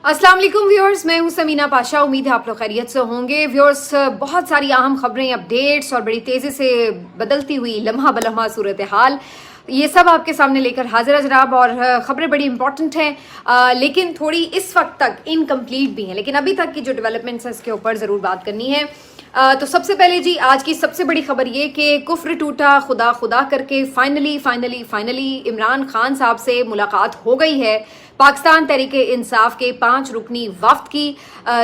अस्सलाम वालेकुम व्यूअर्स, मैं हूं समीना पाशा। उम्मीद है आप लोग खैरियत से होंगे। व्यूअर्स, बहुत सारी अहम खबरें, अपडेट्स और बड़ी तेज़ी से बदलती हुई लम्हा बलम्हा सूरत हाल, ये सब आपके सामने लेकर हाजिर है जनाब। और ख़बरें बड़ी इंपॉर्टेंट हैं, लेकिन थोड़ी इस वक्त तक इनकम्प्लीट भी हैं। लेकिन अभी तक की जो डेवलपमेंट्स हैं इसके ऊपर ज़रूर बात करनी है। तो सबसे पहले जी, आज की सबसे बड़ी खबर ये कि कुफ्र टूटा खुदा खुदा करके फाइनली इमरान खान साहब से मुलाकात हो गई है पाकिस्तान तहरीके इंसाफ के 5 रुकनी वफ्द की।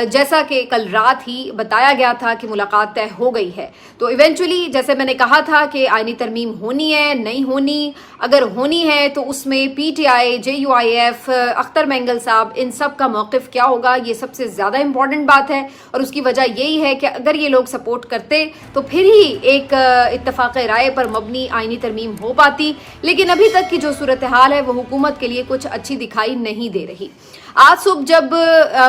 जैसा कि कल रात ही बताया गया था कि मुलाकात तय हो गई है। तो इवेंचुअली जैसे मैंने कहा था कि आईनी तरमीम होनी है नहीं होनी, अगर होनी है तो उसमें पीटीआई, JUIF, अख्तर मेंगल साहब, इन सब का मौक़िफ़ क्या होगा, ये सबसे ज़्यादा इंपॉर्टेंट बात है। और उसकी वजह यही है कि अगर ये लोग सपोर्ट करते तो फिर ही एक इत्तफ़ाक़ राय पर मबनी आईनी तरमीम हो पाती। लेकिन अभी तक की जो सूरत हाल है वो हुकूमत के लिए कुछ अच्छी दिखाई नहीं दे रही। आज सुबह जब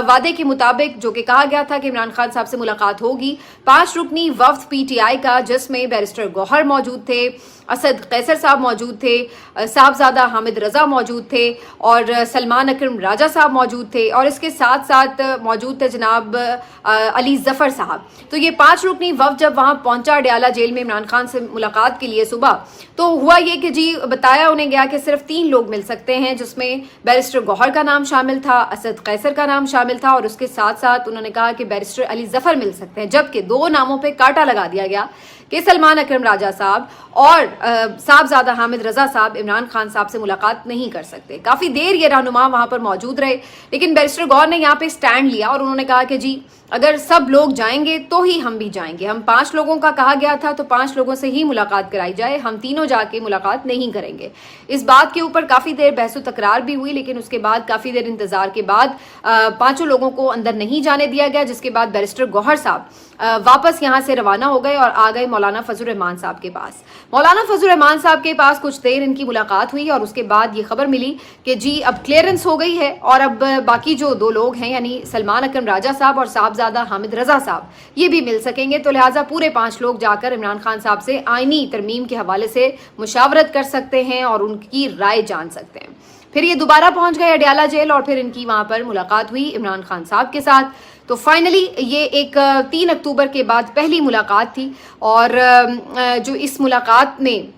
वादे के मुताबिक जो कि कहा गया था कि इमरान खान साहब से मुलाकात होगी, 5 रुकनी वफ्द PTI का, जिसमें बैरिस्टर गौहर मौजूद थे, असद कैसर साहब मौजूद थे, साहबजादा हामिद रजा मौजूद थे और सलमान अकरम राजा साहब मौजूद थे, और इसके साथ साथ मौजूद थे जनाब अली जफ़र साहब। तो ये 5 रुकनी वफ्द जब वहाँ पहुँचा अडयाला जेल में इमरान खान से मुलाकात के लिए सुबह, तो हुआ ये कि जी बताया उन्हें गया कि सिर्फ 3 लोग मिल सकते हैं, जिसमें बैरिस्टर गौहर का नाम शामिल था, असद कैसर का नाम शामिल था, और उसके साथ साथ उन्होंने कहा कि बैरिस्टर अली जफ़र मिल सकते हैं। जबकि 2 नामों पे कांटा लगा दिया गया कि सलमान अकरम राजा साहब और साहबजादा हामिद रजा साहब इमरान खान साहब से मुलाकात नहीं कर सकते। काफ़ी देर ये रहनुमा वहाँ पर मौजूद रहे, लेकिन बैरिस्टर गौहर ने यहाँ पे स्टैंड लिया और उन्होंने कहा कि जी अगर सब लोग जाएंगे तो ही हम भी जाएंगे। हम 5 लोगों का कहा गया था तो 5 लोगों से ही मुलाकात कराई जाए, हम तीनों जाके मुलाकात नहीं करेंगे। इस बात के ऊपर काफ़ी देर बहस तकरार भी हुई, लेकिन उसके बाद काफ़ी देर इंतज़ार के बाद 5 लोगों को अंदर नहीं जाने दिया गया, जिसके बाद बैरिस्टर गौहर साहब वापस यहाँ से रवाना हो गए और आ गए मौलाना फजल रहमान साहब के पास। मौलाना फजल रहमान साहब के पास कुछ देर इनकी मुलाकात हुई और उसके बाद ये खबर मिली कि जी अब क्लियरेंस हो गई है और अब बाकी जो 2 लोग हैं, यानी सलमान अकरम राजा साहब और साहबजादा हामिद रजा साहब, ये भी मिल सकेंगे। तो लिहाजा पूरे 5 लोग जाकर इमरान खान साहब से आईनी तरमीम के हवाले से मुशावरत कर सकते हैं और उनकी राय जान सकते हैं। फिर ये दोबारा पहुंच गए अडयाला जेल और फिर इनकी वहां पर मुलाकात हुई इमरान खान साहब के साथ। तो फाइनली ये एक 3 अक्टूबर के बाद पहली मुलाकात थी और जो इस मुलाकात में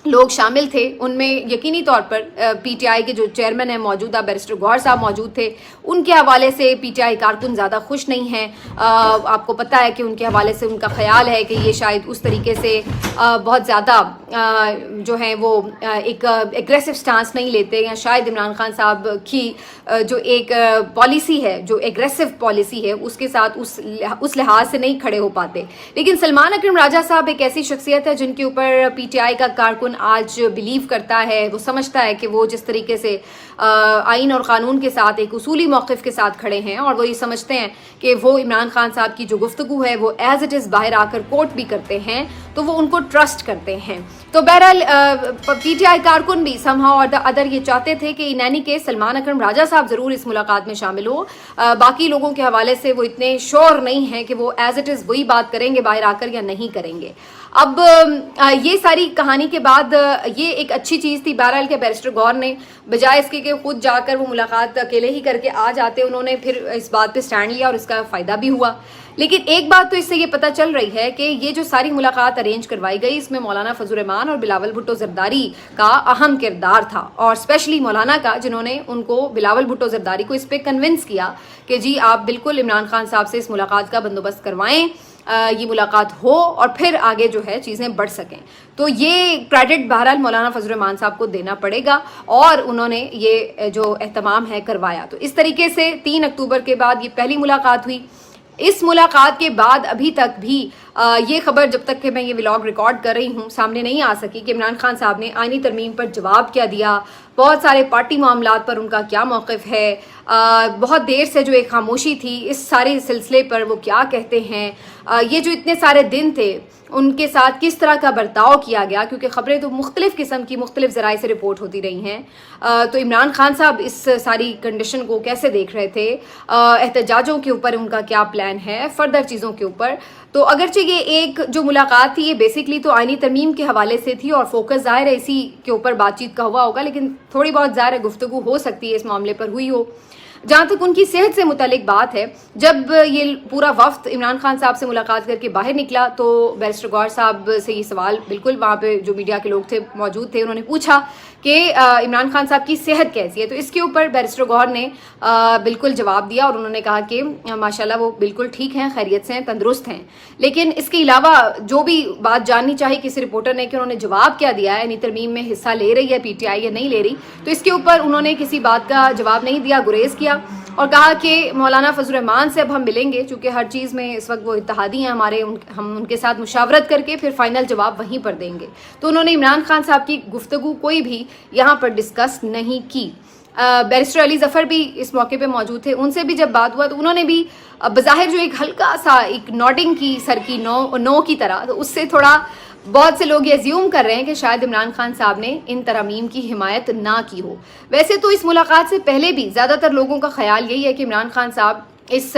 लोग शामिल थे उनमें यकीनी तौर पर PTI के जो चेयरमैन हैं मौजूदा बैरिस्टर गौहर साहब मौजूद थे। उनके हवाले से PTI कारकुन ज़्यादा खुश नहीं हैं। आपको पता है कि उनके हवाले से उनका ख्याल है कि ये शायद उस तरीके से बहुत ज़्यादा जो है वो एक एग्रेसिव स्टांस नहीं लेते, या शायद इमरान खान साहब की जो एक पॉलिसी है, जो एग्रेसिव पॉलिसी है, उसके साथ उस लिहाज से नहीं खड़े हो पाते। लेकिन सलमान अकरम राजा साहब एक ऐसी शख्सियत है जिनके ऊपर PTI का कारकुन आज बिलीव करता है, वो समझता है कि वो जिस तरीके से आइन और कानून के साथ एक उसूली मौक़िफ़ के साथ खड़े हैं और वो ये समझते हैं कि वो इमरान खान साहब की जो गुफ्तगू है वो एज इट इज़ बाहर आकर कोट भी करते हैं, तो वो उनको ट्रस्ट करते हैं। तो बहरहाल PTI कारकुन भी समहाउ और अदर ये चाहते थे कि इन एनी केस सलमान अकरम राजा साहब ज़रूर इस मुलाकात में शामिल हो। बाकी लोगों के हवाले से वो इतने श्योर नहीं हैं कि वो एज इट इज़ वही बात करेंगे बाहर आकर या नहीं करेंगे। अब ये सारी कहानी के बाद ये एक अच्छी चीज़ थी बहरहाल के बैरिस्टर गौहर ने बजाय इसके कि खुद जाकर वो मुलाकात अकेले ही करके आ जाते, उन्होंने फिर इस बात पे स्टैंड लिया और इसका फ़ायदा भी हुआ। लेकिन एक बात तो इससे ये पता चल रही है कि ये जो सारी मुलाकात अरेंज करवाई गई, इसमें मौलाना फजल रहमान और बिलावल भुट्टो जरदारी का अहम किरदार था, और स्पेशली मौलाना का, जिन्होंने उनको बिलावल भुट्टो जरदारी को इस पर कन्विंस किया कि जी आप बिल्कुल इमरान खान साहब से इस मुलाकात का बंदोबस्त करवाएं, ये मुलाकात हो और फिर आगे जो है चीज़ें बढ़ सकें। तो ये क्रेडिट बहरहाल मौलाना फजल रहमान साहब को देना पड़ेगा और उन्होंने ये जो एहतमाम है करवाया। तो इस तरीके से 3 अक्टूबर के बाद ये पहली मुलाकात हुई। इस मुलाकात के बाद अभी तक भी ये खबर, जब तक कि मैं ये व्लॉग रिकॉर्ड कर रही हूँ, सामने नहीं आ सकी कि इमरान खान साहब ने आईनी तरमीम पर जवाब क्या दिया, बहुत सारे पार्टी मामलात पर उनका क्या मौक़िफ़ है, बहुत देर से जो एक खामोशी थी इस सारे सिलसिले पर वो क्या कहते हैं, ये जो इतने सारे दिन थे उनके साथ किस तरह का बर्ताव किया गया, क्योंकि ख़बरें तो मुख्तलिफ़ किस्म की मुख्तलिफ़ ज़राए से रिपोर्ट होती रही हैं। तो इमरान खान साहब इस सारी कंडीशन को कैसे देख रहे थे, एहतजाजों के ऊपर उनका क्या प्लान है, फर्दर चीज़ों के ऊपर। तो अगरचे ये एक जो मुलाकात थी ये बेसिकली तो आईनी तरमीम के हवाले से थी और फोकस ज़ाहिर है इसी के ऊपर बातचीत का हुआ होगा, लेकिन थोड़ी बहुत ज़ाहिर है गुफ्तगू हो सकती है इस मामले पर हुई हो। जहाँ तक उनकी सेहत से मुतालिक बात है, जब ये पूरा वफ्द इमरान खान साहब से मुलाकात करके बाहर निकला तो बैरिस्टर गौहर साहब से ये सवाल बिल्कुल वहाँ पे जो मीडिया के लोग थे मौजूद थे, उन्होंने पूछा कि इमरान खान साहब की सेहत कैसी है। तो इसके ऊपर बैरिस्टर गौहर ने बिल्कुल जवाब दिया और उन्होंने कहा कि माशाल्लाह वो बिल्कुल ठीक हैं, खैरियत से हैं, तंदुरुस्त हैं। लेकिन इसके अलावा जो भी बात जाननी चाहिए किसी रिपोर्टर ने कि उन्होंने जवाब क्या दिया है, यानी तरमीम में हिस्सा ले रही है पीटीआई या नहीं ले रही, तो इसके ऊपर उन्होंने किसी बात का जवाब नहीं दिया, गुरेज किया और कहा कि मौलाना फजल रहमान से अब हम मिलेंगे, चूँकि हर चीज़ में इस वक्त वो इत्तेहादी हैं हमारे, हम उनके साथ मुशावरत करके फिर फाइनल जवाब वहीं पर देंगे। तो उन्होंने इमरान खान साहब की गुफ्तगू कोई भी यहाँ पर डिस्कस नहीं की। बैरिस्टर अली जफ़र भी इस मौके पे मौजूद थे, उनसे भी जब बात हुआ तो उन्होंने भी बज़ाहिर जो एक हल्का सा एक नॉडिंग की सर की नो की तरह, तो उससे थोड़ा बहुत से लोग ये अज्यूम कर रहे हैं कि शायद इमरान खान साहब ने इन तरमीम की हिमायत ना की हो। वैसे तो इस मुलाकात से पहले भी ज़्यादातर लोगों का ख्याल यही है कि इमरान खान साहब इस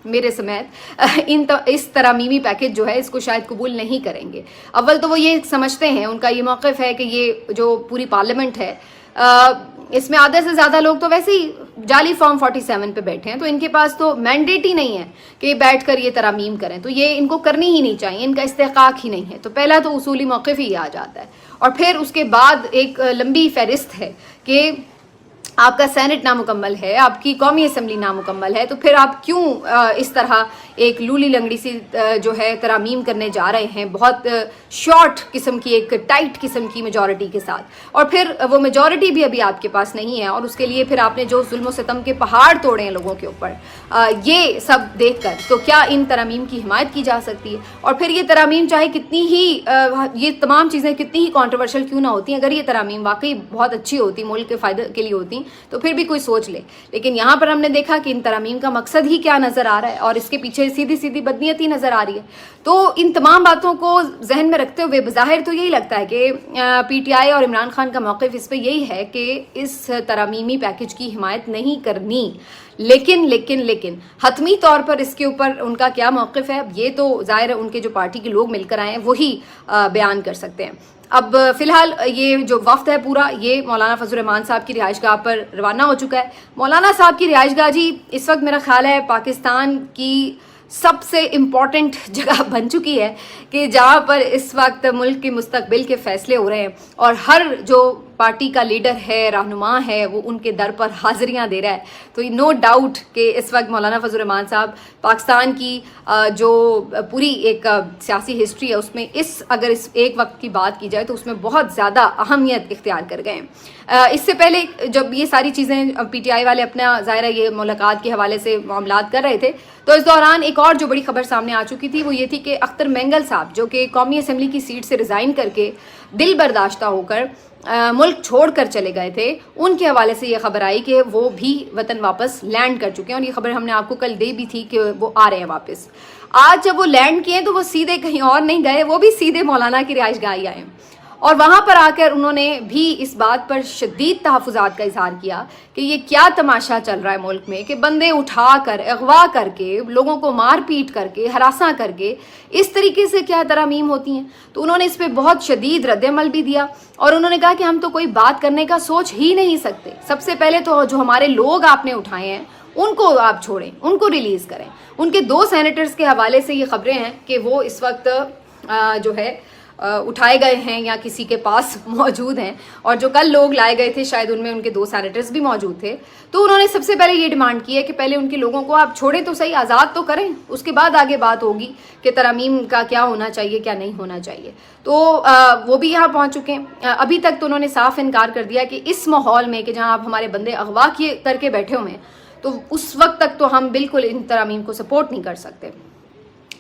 मेरे समेत इस तरमीमी पैकेज जो है इसको शायद कबूल नहीं करेंगे। अव्वल तो वो ये समझते हैं, उनका ये मौक़िफ़ है कि ये जो पूरी पार्लियामेंट है इसमें आधे से ज़्यादा लोग तो वैसे ही जाली फॉर्म 47 पे बैठे हैं, तो इनके पास तो मैंडेट ही नहीं है कि बैठकर ये तरमीम करें, तो ये इनको करनी ही नहीं चाहिए, इनका इस्तेकाक ही नहीं है। तो पहला तो उसूली मौक़िफ़ ही आ जाता है और फिर उसके बाद एक लंबी फहरिस्त है कि आपका सेनेट नामुकम्मल है, आपकी कौमी असम्बली नामुकम्मल है, तो फिर आप क्यों इस तरह एक लूली लंगड़ी सी जो है तरामीम करने जा रहे हैं बहुत शॉर्ट किस्म की, एक टाइट किस्म की मेजॉरिटी के साथ, और फिर वो मेजॉरिटी भी अभी आपके पास नहीं है और उसके लिए फिर आपने जो जुल्म सितम के पहाड़ तोड़े हैं लोगों के ऊपर, ये सब देख कर तो क्या इन तरामीम की हिमायत की जा सकती है? और फिर ये तरामीम चाहे कितनी ही ये तमाम चीज़ें कितनी ही कॉन्ट्रोवर्शियल क्यों ना होती, अगर ये तरामीम वाकई बहुत अच्छी होती, मुल्क के फ़ायदे के लिए होती, तो फिर भी कोई सोच ले। लेकिन यहाँ पर हमने देखा कि इन तरमीम का मकसद ही क्या नज़र आ रहा है और इसके पीछे सीधी सीधी बदनीयती नज़र आ रही है। तो इन तमाम बातों को जहन में रखते हुए बज़ाहिर तो यही लगता है कि पीटीआई और इमरान खान का मौक़िफ़ इस पर यही है कि इस तरमीमी पैकेज की हिमायत नहीं करनी। लेकिन हतमी तौर पर इसके ऊपर उनका क्या मौक़िफ़ है, अब ये तो ज़ाहिर है उनके जो पार्टी के लोग मिलकर आए हैं वही बयान कर सकते हैं। अब फ़िलहाल ये जो वफ्द है पूरा ये मौलाना फजल रहमान साहब की रिहाइशगाह पर रवाना हो चुका है। मौलाना साहब की रिहाइशगाह जी इस वक्त मेरा ख्याल है पाकिस्तान की सबसे इम्पॉर्टेंट जगह बन चुकी है कि जहाँ पर इस वक्त मुल्क के मुस्तकबिल के फ़ैसले हो रहे हैं और हर जो पार्टी का लीडर है, रहनुमा है, वो उनके दर पर हाज़िरियाँ दे रहा है। तो नो डाउट कि इस वक्त मौलाना फजल रहमान साहब पाकिस्तान की जो पूरी एक सियासी हिस्ट्री है उसमें अगर इस एक वक्त की बात की जाए तो उसमें बहुत ज़्यादा अहमियत इख्तियार कर गए हैं। इससे पहले जब ये सारी चीज़ें पीटीआई वाले अपना ज़ाहिर ये मुलाकात के हवाले से मामलात कर रहे थे, तो इस दौरान एक और जो बड़ी खबर सामने आ चुकी थी वो ये थी कि अख्तर मेंगल साहब जो कि कौमी असम्बली की सीट से रिज़ाइन करके दिल बर्दाश्ता होकर मुल्क छोड़ कर चले गए थे, उनके हवाले से ये खबर आई कि वो भी वतन वापस लैंड कर चुके हैं और ये खबर हमने आपको कल दे भी थी कि वो आ रहे हैं वापस। आज जब वो लैंड किए तो वो सीधे कहीं और नहीं गए, वो भी सीधे मौलाना की रिहाइशगाह ही आए और वहाँ पर आकर उन्होंने भी इस बात पर शदीद तहफ़्फ़ुज़ात का इज़हार किया कि ये क्या तमाशा चल रहा है मुल्क में कि बंदे उठा कर अगवा करके लोगों को मार पीट करके हरासा करके इस तरीके से क्या तरमीम होती हैं। तो उन्होंने इस पर बहुत शदीद रद्द-ए-अमल भी दिया और उन्होंने कहा कि हम तो कोई बात करने का सोच ही नहीं सकते। सबसे पहले तो जो हमारे लोग आपने उठाए हैं उनको आप छोड़ें, उनको रिलीज़ करें। उनके 2 सेनेटर्स के हवाले से ये खबरें हैं कि वो इस वक्त जो है उठाए गए हैं या किसी के पास मौजूद हैं और जो कल लोग लाए गए थे शायद उनमें उनके 2 सेनेटर्स भी मौजूद थे। तो उन्होंने सबसे पहले ये डिमांड की है कि पहले उनके लोगों को आप छोड़ें तो सही, आज़ाद तो करें, उसके बाद आगे बात होगी कि तरमीम का क्या होना चाहिए क्या नहीं होना चाहिए। तो वो भी यहाँ पहुँच चुके हैं। अभी तक तो उन्होंने साफ इनकार कर दिया कि इस माहौल में कि जहाँ आप हमारे बंदे अगवा किए करके बैठे हुए हैं तो उस वक्त तक तो हम बिल्कुल इन तरमीम को सपोर्ट नहीं कर सकते,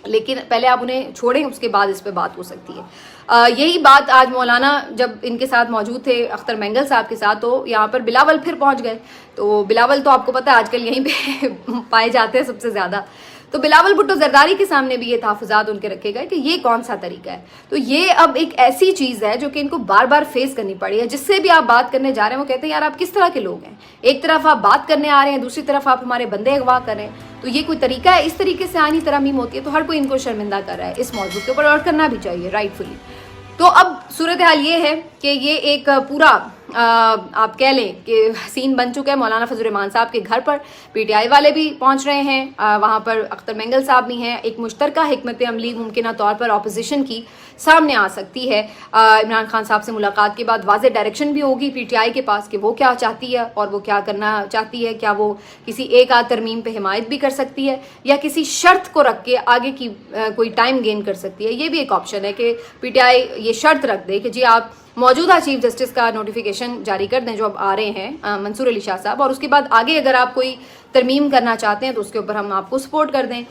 लेकिन पहले आप उन्हें छोड़ें उसके बाद इस पे बात हो सकती है। यही बात आज मौलाना जब इनके साथ मौजूद थे अख्तर मेंगल साहब के साथ, तो यहाँ पर बिलावल फिर पहुँच गए। तो बिलावल तो आपको पता है आजकल यहीं पे पाए जाते हैं सबसे ज़्यादा। तो बिलावल भुट्टो जरदारी के सामने भी ये तहफ़्फ़ुज़ात उनके रखे गए कि ये कौन सा तरीका है। तो ये अब एक ऐसी चीज़ है जो कि इनको बार बार फेस करनी पड़ी है। जिससे भी आप बात करने जा रहे हैं वो कहते हैं यार आप किस तरह के लोग हैं, एक तरफ आप बात करने आ रहे हैं, दूसरी तरफ आप हमारे बंदे अगवा कर रहे हैं, तो ये कोई तरीका है? इस तरीके से आनी तरमीम होती है। तो हर कोई इनको शर्मिंदा कर रहा है इस मौजूद के ऊपर और करना भी चाहिए राइटफुली। तो अब सूरत हाल ये है कि ये एक पूरा آپ کہہ لیں کہ سین بن چکا ہے مولانا فضل الرحمان صاحب کے گھر پر. پی ٹی آئی والے بھی پہنچ رہے ہیں, وہاں پر اختر مینگل صاحب بھی ہیں. ایک مشترکہ حکمت عملی ممکنہ طور پر اپوزیشن کی سامنے آ سکتی ہے. عمران خان صاحب سے ملاقات کے بعد واضح ڈائریکشن بھی ہوگی پی ٹی آئی کے پاس کہ وہ کیا چاہتی ہے اور وہ کیا کرنا چاہتی ہے. کیا وہ کسی ایک آدھ ترمیم پہ حمایت بھی کر سکتی ہے یا کسی شرط کو رکھ کے آگے کی کوئی ٹائم گین کر سکتی ہے. یہ بھی ایک آپشن ہے کہ پی ٹی آئی یہ شرط رکھ دے کہ جی آپ موجودہ چیف جسٹس کا نوٹیفیکیشن جاری کر دیں جو اب آ رہے ہیں منصور علی شاہ صاحب, اور اس کے بعد آگے اگر آپ کوئی ترمیم کرنا چاہتے ہیں تو اس کے اوپر ہم آپ کو سپورٹ کر دیں.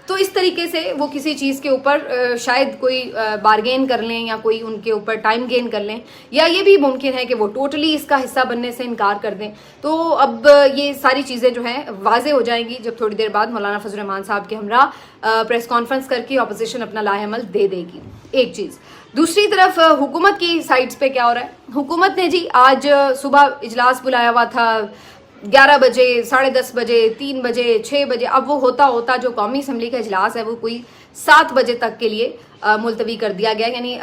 تو اس طریقے سے وہ کسی چیز کے اوپر شاید کوئی بارگین کر لیں یا کوئی ان کے اوپر ٹائم گین کر لیں, یا یہ بھی ممکن ہے کہ وہ ٹوٹلی اس کا حصہ بننے سے انکار کر دیں. تو اب یہ ساری چیزیں جو ہیں واضح ہو جائیں گی جب تھوڑی دیر بعد مولانا فضل الرحمان صاحب کے ہمراہ پریس کانفرنس کر کے اپوزیشن اپنا لائحہ عمل دے دے گی. ایک چیز. دوسری طرف حکومت کی سائٹس پہ کیا ہو رہا ہے. حکومت نے جی آج صبح اجلاس بلایا ہوا تھا 11 بجے, 10:30 بجے, 3 بجے, 6 بجے. اب وہ ہوتا جو قومی اسمبلی کا اجلاس ہے وہ کوئی 7 بجے تک کے لیے ملتوی کر دیا گیا. یعنی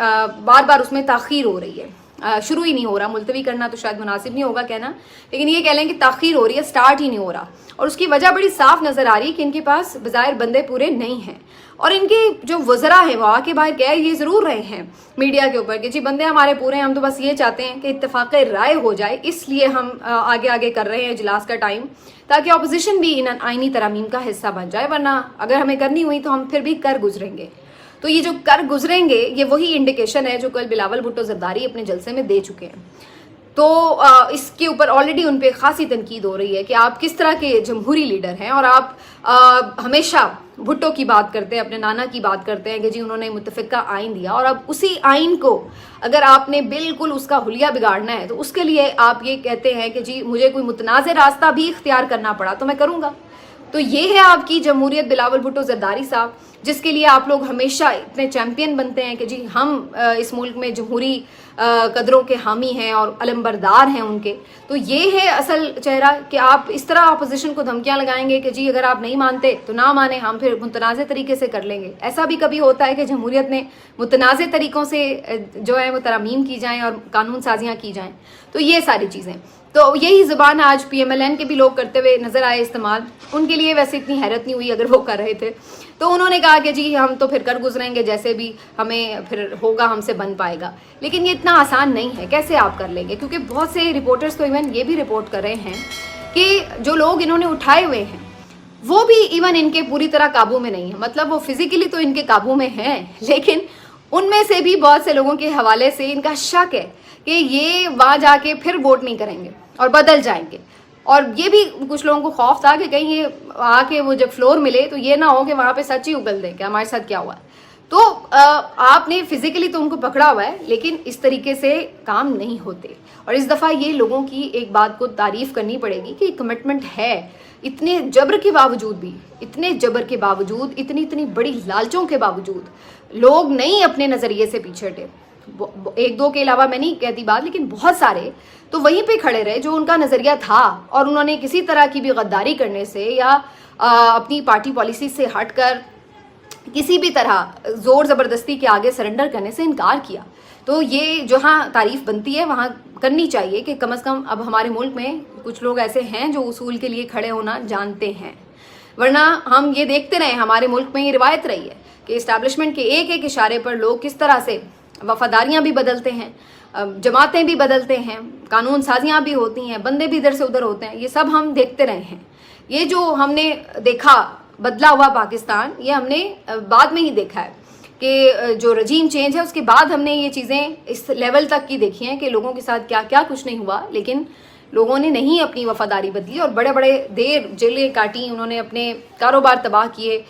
بار بار اس میں تاخیر ہو رہی ہے, شروع ہی نہیں ہو رہا. ملتوی کرنا تو شاید مناسب نہیں ہوگا کہنا, لیکن یہ کہہ لیں کہ تاخیر ہو رہی ہے, سٹارٹ ہی نہیں ہو رہا. اور اس کی وجہ بڑی صاف نظر آ رہی ہے کہ ان کے پاس بظاہر بندے پورے نہیں ہیں, اور ان کے جو وزراء ہیں وہ آ کے باہر کہہ یہ ضرور رہے ہیں میڈیا کے اوپر کہ جی بندے ہمارے پورے ہیں, ہم تو بس یہ چاہتے ہیں کہ اتفاق رائے ہو جائے, اس لیے ہم آگے کر رہے ہیں اجلاس کا ٹائم, تاکہ اپوزیشن بھی ان آئینی ترامیم کا حصہ بن جائے, ورنہ اگر ہمیں کرنی ہوئی تو ہم پھر بھی کر گزریں گے. تو یہ جو کر گزریں گے یہ وہی انڈیکیشن ہے جو کل بلاول بھٹو زرداری اپنے جلسے میں دے چکے ہیں. تو اس کے اوپر آلریڈی ان پہ خاصی تنقید ہو رہی ہے کہ آپ کس طرح کے جمہوری لیڈر ہیں, اور آپ ہمیشہ بھٹو کی بات کرتے ہیں, اپنے نانا کی بات کرتے ہیں کہ جی انہوں نے متفقہ آئین دیا, اور اب اسی آئین کو اگر آپ نے بالکل اس کا حلیہ بگاڑنا ہے تو اس کے لیے آپ یہ کہتے ہیں کہ جی مجھے کوئی متنازع راستہ بھی اختیار کرنا پڑا تو میں کروں گا. تو یہ ہے آپ کی جمہوریت بلاول بھٹو زرداری صاحب, جس کے لیے آپ لوگ ہمیشہ اتنے چیمپئن بنتے ہیں کہ جی ہم اس ملک میں جمہوری قدروں کے حامی ہیں اور علمبردار ہیں ان کے. تو یہ ہے اصل چہرہ کہ آپ اس طرح اپوزیشن کو دھمکیاں لگائیں گے کہ جی اگر آپ نہیں مانتے تو نہ مانیں, ہم پھر متنازع طریقے سے کر لیں گے. ایسا بھی کبھی ہوتا ہے کہ جمہوریت میں متنازع طریقوں سے جو ہے وہ ترامیم کی جائیں اور قانون سازیاں کی جائیں. تو یہ ساری چیزیں, تو یہی زبان آج پی ایم ایل این کے بھی لوگ کرتے ہوئے نظر آئے استعمال. ان کے لیے ویسے اتنی حیرت نہیں ہوئی اگر وہ کر رہے تھے, تو انہوں نے کہا کہ جی ہم تو پھر کر گزریں گے, جیسے بھی ہمیں پھر ہوگا ہم سے بن پائے گا. لیکن یہ اتنا آسان نہیں ہے, کیسے آپ کر لیں گے, کیونکہ بہت سے رپورٹرز تو ایون یہ بھی رپورٹ کر رہے ہیں کہ جو لوگ انہوں نے اٹھائے ہوئے ہیں وہ بھی ایون ان کے پوری طرح قابو میں نہیں ہے. مطلب وہ فزیکلی تو ان کے قابو میں ہیں, لیکن ان میں سے بھی بہت سے لوگوں کے حوالے سے ان کا شک ہے کہ یہ وہاں جا کے پھر ووٹ نہیں کریں گے اور بدل جائیں گے. اور یہ بھی کچھ لوگوں کو خوف تھا کہ کہیں یہ آ کے وہ جب فلور ملے تو یہ نہ ہو کہ وہاں پہ سچ ہی اگل دیں کہ ہمارے ساتھ کیا ہوا. تو آپ نے فزیکلی تو ان کو پکڑا ہوا ہے, لیکن اس طریقے سے کام نہیں ہوتے. اور اس دفعہ یہ لوگوں کی ایک بات کو تعریف کرنی پڑے گی کہ کمٹمنٹ ہے. اتنے جبر کے باوجود بھی, اتنی بڑی لالچوں کے باوجود لوگ نہیں اپنے نظریے سے پیچھے ہٹے. ایک دو کے علاوہ میں نہیں کہتی بات, لیکن بہت سارے تو وہیں پہ کھڑے رہے جو ان کا نظریہ تھا, اور انہوں نے کسی طرح کی بھی غداری کرنے سے یا اپنی پارٹی پالیسی سے ہٹ کر کسی بھی طرح زور زبردستی کے آگے سرنڈر کرنے سے انکار کیا. تو یہ جہاں تعریف بنتی ہے وہاں کرنی چاہیے کہ کم از کم اب ہمارے ملک میں کچھ لوگ ایسے ہیں جو اصول کے لیے کھڑے ہونا جانتے ہیں. ورنہ ہم یہ دیکھتے رہے, ہمارے ملک میں یہ روایت رہی ہے کہ اسٹیبلشمنٹ کے ایک ایک اشارے پر لوگ کس طرح سے وفاداریاں بھی بدلتے ہیں, جماعتیں بھی بدلتے ہیں, قانون سازیاں بھی ہوتی ہیں, بندے بھی ادھر سے ادھر ہوتے ہیں. یہ سب ہم دیکھتے رہے ہیں. یہ جو ہم نے دیکھا بدلا ہوا پاکستان, یہ ہم نے بعد میں ہی دیکھا ہے کہ جو رجیم چینج ہے اس کے بعد ہم نے یہ چیزیں اس لیول تک کی دیکھی ہیں کہ لوگوں کے ساتھ کیا کیا کچھ نہیں ہوا, لیکن لوگوں نے نہیں اپنی وفاداری بدلی اور بڑے بڑے دیر جیلیں کاٹی, انہوں نے اپنے کاروبار تباہ کیے,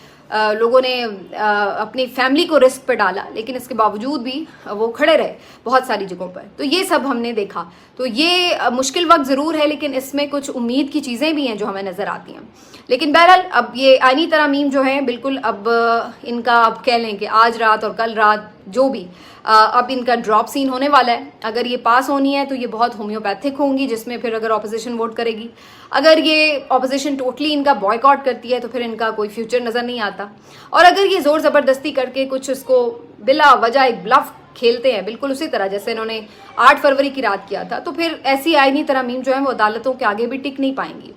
لوگوں نے اپنی فیملی کو رسک پہ ڈالا, لیکن اس کے باوجود بھی وہ کھڑے رہے بہت ساری جگہوں پر. تو یہ سب ہم نے دیکھا. تو یہ مشکل وقت ضرور ہے, لیکن اس میں کچھ امید کی چیزیں بھی ہیں جو ہمیں نظر آتی ہیں. لیکن بہرحال اب یہ آئینی ترامیم جو ہیں بالکل اب ان کا اب کہہ لیں کہ آج رات اور کل رات جو بھی اب ان کا ڈراپ سین ہونے والا ہے. اگر یہ پاس ہونی ہے تو یہ بہت ہومیوپیتھک ہوں گی, جس میں پھر اگر اپوزیشن ووٹ کرے گی. اگر یہ اپوزیشن ٹوٹلی ان کا بوائیکاٹ کرتی ہے تو پھر ان کا کوئی فیوچر نظر نہیں آتا. اور اگر یہ زور زبردستی کر کے کچھ اس کو بلا وجہ ایک بلف کھیلتے ہیں بالکل اسی طرح جیسے انہوں نے 8 فروری کی رات کیا تھا، تو پھر ایسی آئینی ترامیم جو ہیں وہ عدالتوں کے آگے بھی ٹک نہیں پائیں گی.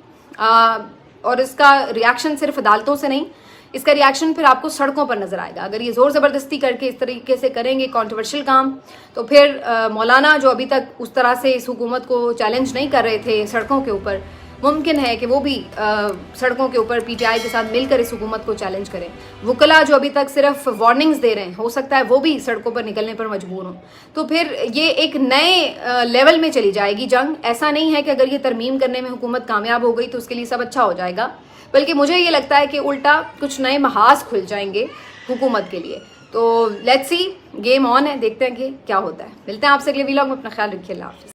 اور اس کا ریاکشن صرف عدالتوں سے نہیں، اس کا ریاکشن پھر آپ کو سڑکوں پر نظر آئے گا. اگر یہ زور زبردستی کر کے اس طریقے سے کریں گے کنٹروورشل کام، تو پھر مولانا جو ابھی تک اس طرح سے اس حکومت کو چیلنج نہیں کر رہے تھے سڑکوں کے اوپر، ممکن ہے کہ وہ بھی سڑکوں کے اوپر پی ٹی آئی کے ساتھ مل کر اس حکومت کو چیلنج کریں. وکلا جو ابھی تک صرف وارننگز دے رہے ہیں، ہو سکتا ہے وہ بھی سڑکوں پر نکلنے پر مجبور ہوں. تو پھر یہ ایک نئے لیول میں چلی جائے گی جنگ. ایسا نہیں ہے کہ اگر یہ ترمیم کرنے میں حکومت کامیاب ہو گئی تو اس کے لیے سب اچھا ہو جائے گا، بلکہ مجھے یہ لگتا ہے کہ الٹا کچھ نئے محاذ کھل جائیں گے حکومت کے لیے. تو لیٹس سی، گیم آن ہے، دیکھتے ہیں کہ کیا ہوتا ہے. ملتے ہیں آپ سے اگلے ویلاگ میں، اپنا خیال رکھیے، اللہ حافظ.